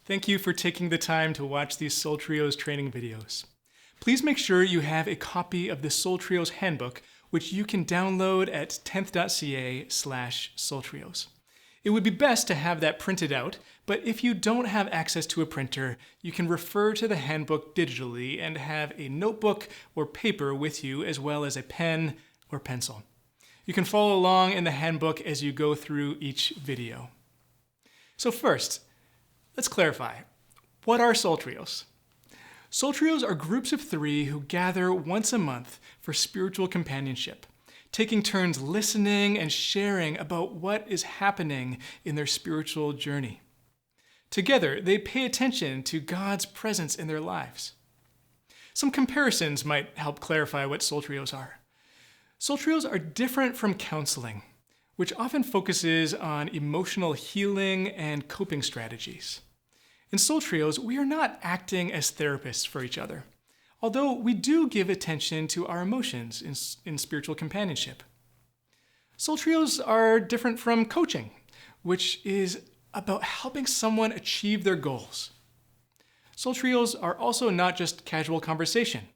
Thank you for taking the time to watch these Soul Trios training videos. Please make sure you have a copy of the Soul Trios Handbook, which you can download at 10th.ca/soultrios. It would be best to have that printed out, but if you don't have access to a printer, you can refer to the handbook digitally and have a notebook or paper with you, as well as a pen or pencil. You can follow along in the handbook as you go through each video. So first, let's clarify. What are Soul Trios? Soul Trios are groups of 3 who gather once a month for spiritual companionship, taking turns listening and sharing about what is happening in their spiritual journey. Together, they pay attention to God's presence in their lives. Some comparisons might help clarify what Soul Trios are. Soul Trios are different from counseling, which often focuses on emotional healing and coping strategies. In Soul Trios, we are not acting as therapists for each other, although we do give attention to our emotions in spiritual companionship. Soul Trios are different from coaching, which is about helping someone achieve their goals. Soul Trios are also not just casual conversation,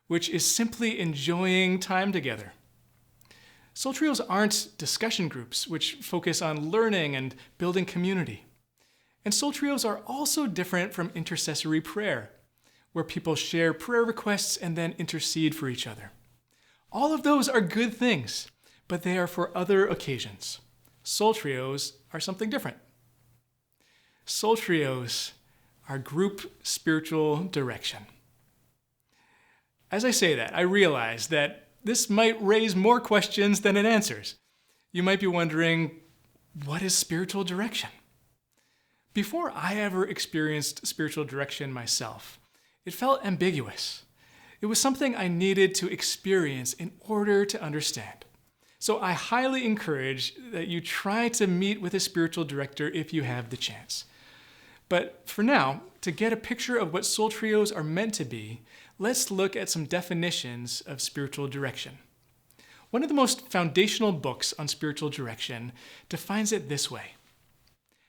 which is simply enjoying time together. Soul Trios aren't discussion groups, which focus on learning and building community. And Soul Trios are also different from intercessory prayer, where people share prayer requests and then intercede for each other. All of those are good things, but they are for other occasions. Soul Trios are something different. Soul Trios are group spiritual direction. As I say that, I realize that this might raise more questions than it answers. You might be wondering, what is spiritual direction? Before I ever experienced spiritual direction myself, it felt ambiguous. It was something I needed to experience in order to understand. So I highly encourage that you try to meet with a spiritual director if you have the chance. But for now, to get a picture of what Soul Trios are meant to be, let's look at some definitions of spiritual direction. One of the most foundational books on spiritual direction defines it this way: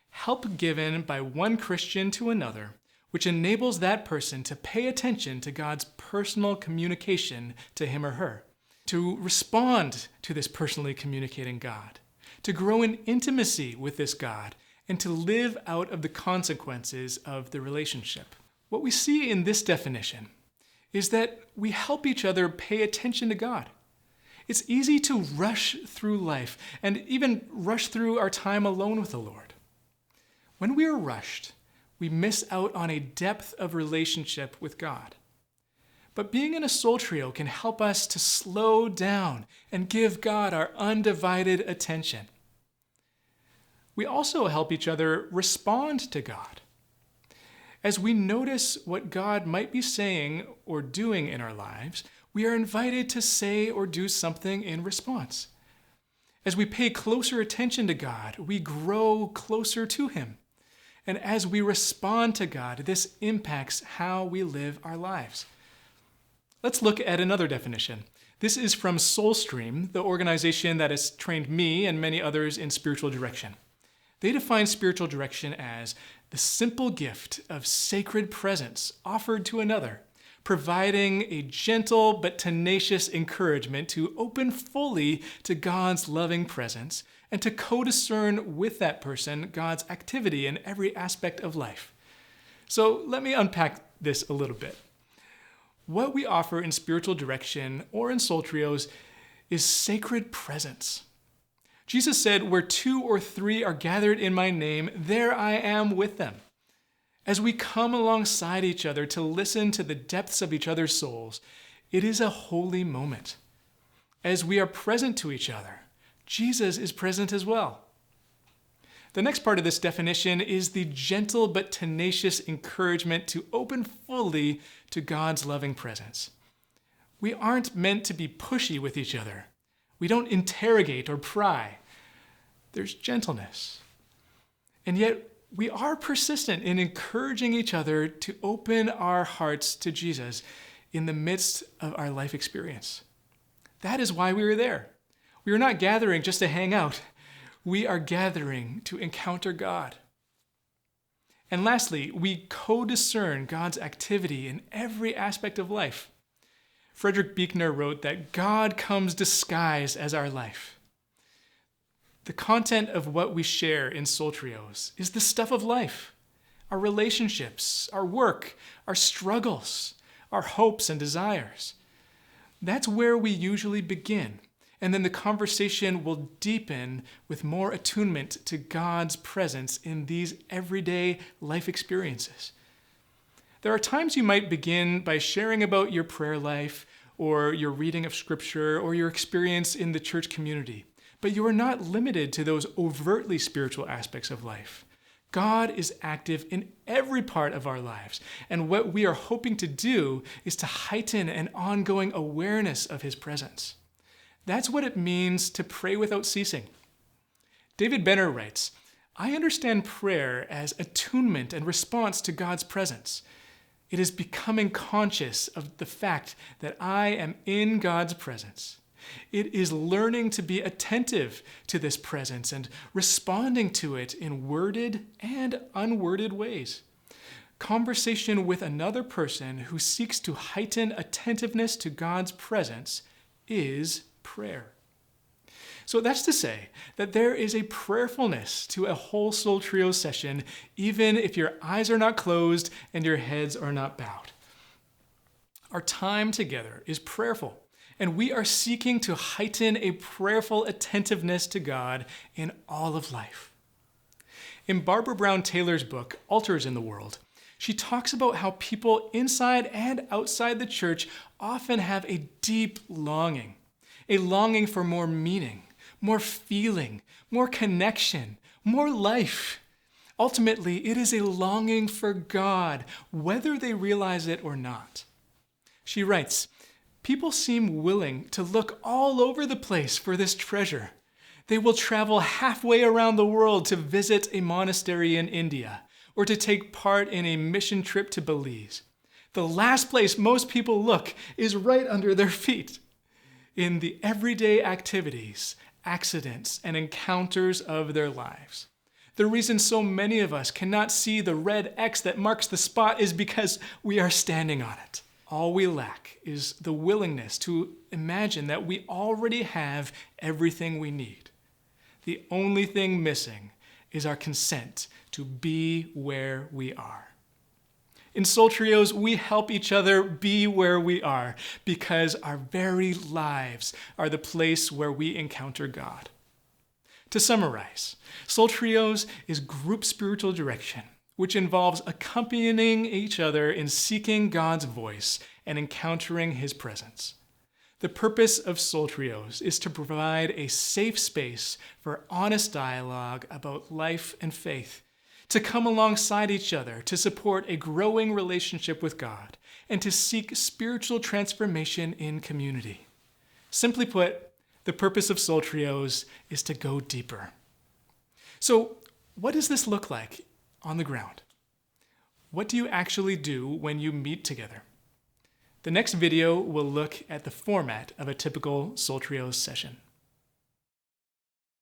help given by one Christian to another, which enables that person to pay attention to God's personal communication to him or her, to respond to this personally communicating God, to grow in intimacy with this God, and to live out of the consequences of the relationship. What we see in this definition is that we help each other pay attention to God. It's easy to rush through life and even rush through our time alone with the Lord. When we are rushed, we miss out on a depth of relationship with God. But being in a soul trio can help us to slow down and give God our undivided attention. We also help each other respond to God. As we notice what God might be saying or doing in our lives, we are invited to say or do something in response. As we pay closer attention to God, we grow closer to Him. And as we respond to God, this impacts how we live our lives. Let's look at another definition. This is from Soulstream, the organization that has trained me and many others in spiritual direction. They define spiritual direction as the simple gift of sacred presence offered to another, providing a gentle but tenacious encouragement to open fully to God's loving presence and to co-discern with that person God's activity in every aspect of life. So let me unpack this a little bit. What we offer in spiritual direction or in soul trios is sacred presence. Jesus said, "Where 2 or 3 are gathered in my name, there I am with them." As we come alongside each other to listen to the depths of each other's souls, it is a holy moment. As we are present to each other, Jesus is present as well. The next part of this definition is the gentle but tenacious encouragement to open fully to God's loving presence. We aren't meant to be pushy with each other. We don't interrogate or pry. There's gentleness. And yet, we are persistent in encouraging each other to open our hearts to Jesus in the midst of our life experience. That is why we are there. We are not gathering just to hang out. We are gathering to encounter God. And lastly, we co-discern God's activity in every aspect of life. Frederick Buechner wrote that God comes disguised as our life. The content of what we share in Soul Trios is the stuff of life. Our relationships, our work, our struggles, our hopes and desires. That's where we usually begin. And then the conversation will deepen with more attunement to God's presence in these everyday life experiences. There are times you might begin by sharing about your prayer life or your reading of Scripture or your experience in the church community. But you are not limited to those overtly spiritual aspects of life. God is active in every part of our lives, and what we are hoping to do is to heighten an ongoing awareness of His presence. That's what it means to pray without ceasing. David Benner writes, "I understand prayer as attunement and response to God's presence. It is becoming conscious of the fact that I am in God's presence. It is learning to be attentive to this presence and responding to it in worded and unworded ways. Conversation with another person who seeks to heighten attentiveness to God's presence is prayer." So that's to say that there is a prayerfulness to a whole Soul Trio session, even if your eyes are not closed and your heads are not bowed. Our time together is prayerful, and we are seeking to heighten a prayerful attentiveness to God in all of life. In Barbara Brown Taylor's book, Altars in the World, she talks about how people inside and outside the church often have a deep longing for more meaning, more feeling, more connection, more life. Ultimately, it is a longing for God, whether they realize it or not. She writes, "People seem willing to look all over the place for this treasure. They will travel halfway around the world to visit a monastery in India or to take part in a mission trip to Belize. The last place most people look is right under their feet, in the everyday activities, accidents, and encounters of their lives. The reason so many of us cannot see the red X that marks the spot is because we are standing on it. All we lack is the willingness to imagine that we already have everything we need. The only thing missing is our consent to be where we are." In Soul Trios, we help each other be where we are because our very lives are the place where we encounter God. To summarize, Soul Trios is group spiritual direction, which involves accompanying each other in seeking God's voice and encountering His presence. The purpose of Soul Trios is to provide a safe space for honest dialogue about life and faith, to come alongside each other to support a growing relationship with God, and to seek spiritual transformation in community. Simply put, the purpose of Soul Trios is to go deeper. So, what does this look like on the ground? What do you actually do when you meet together? The next video will look at the format of a typical Soul Trios session.